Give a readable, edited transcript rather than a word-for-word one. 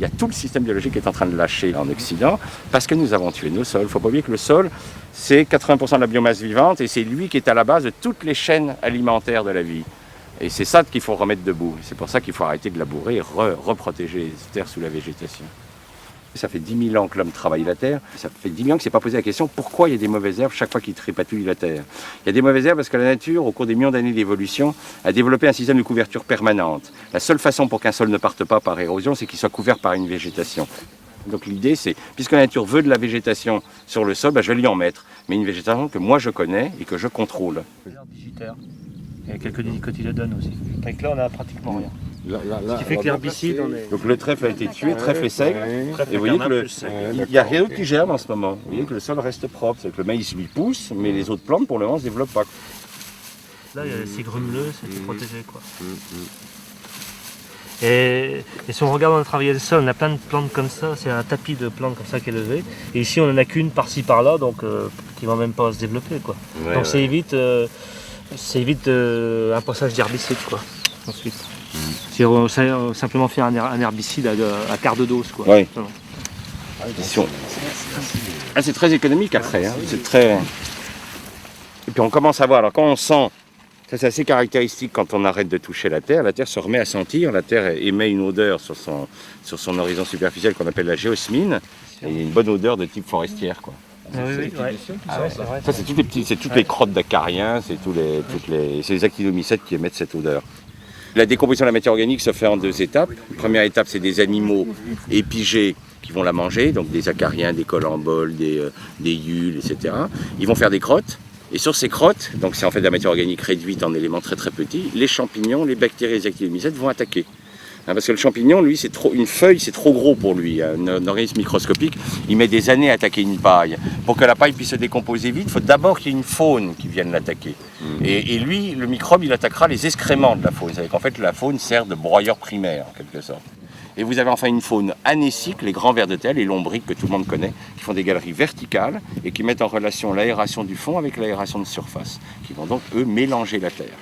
y a tout le système biologique qui est en train de lâcher en Occident parce que nous avons tué nos sols. Il ne faut pas oublier que le sol, c'est 80% de la biomasse vivante et c'est lui qui est à la base de toutes les chaînes alimentaires de la vie. Et c'est ça qu'il faut remettre debout. C'est pour ça qu'il faut arrêter de labourer et reprotéger les terres sous la végétation. Ça fait 10 000 ans que l'homme travaille la terre. Ça fait 10 000 ans qu'il ne s'est pas posé la question pourquoi il y a des mauvaises herbes chaque fois qu'il tripatouille la terre. Il y a des mauvaises herbes parce que la nature, au cours des millions d'années d'évolution, a développé un système de couverture permanente. La seule façon pour qu'un sol ne parte pas par érosion, c'est qu'il soit couvert par une végétation. Donc l'idée, c'est, puisque la nature veut de la végétation sur le sol, je vais lui en mettre. Mais une végétation que moi je connais et que je contrôle. Il y a quelques dicotylédones aussi. Donc là, on n'a pratiquement rien. Ce qui fait que l'herbicide, on est... Donc le trèfle a été tué, trèfle est sec. Et vous voyez qu'il n'y a rien d'autre qui germe en ce moment. Vous voyez que le sol reste propre. C'est que le maïs lui pousse, mais les autres plantes pour le moment ne se développent pas. Là, c'est grumeleux, c'est protégé, quoi. Et si on regarde, on a travaillé le sol, on a plein de plantes comme ça, c'est un tapis de plantes comme ça qui est levé. Et ici, on en a qu'une par-ci par-là, donc qui ne va même pas se développer, quoi. Ouais, donc ça évite un passage d'herbicide, quoi. Ensuite. C'est simplement faire un herbicide à quart de dose, quoi. Oui. C'est très économique après. Hein. C'est très... Et puis on commence à voir, alors quand on sent, ça c'est assez caractéristique quand on arrête de toucher la terre se remet à sentir, la terre émet une odeur sur son horizon superficiel qu'on appelle la géosmine, et il y a une bonne odeur de type forestière, quoi. Ça c'est toutes les crottes d'acariens, c'est les actinomycètes qui émettent cette odeur. La décomposition de la matière organique se fait en 2 étapes. La première étape, c'est des animaux épigés qui vont la manger, donc des acariens, des colamboles, des yules, etc. Ils vont faire des crottes. Et sur ces crottes, donc c'est en fait de la matière organique réduite en éléments très très petits, les champignons, les bactéries et les actinomycètes vont attaquer. Parce que le champignon, lui, une feuille, c'est trop gros pour lui. Un organisme microscopique, il met des années à attaquer une paille. Pour que la paille puisse se décomposer vite, il faut d'abord qu'il y ait une faune qui vienne l'attaquer. Et lui, le microbe, il attaquera les excréments de la faune. C'est-à-dire qu'en fait, la faune sert de broyeur primaire, en quelque sorte. Et vous avez enfin une faune anécique, les grands vers de terre, les lombriques que tout le monde connaît, qui font des galeries verticales et qui mettent en relation l'aération du fond avec l'aération de surface, qui vont donc, eux, mélanger la terre.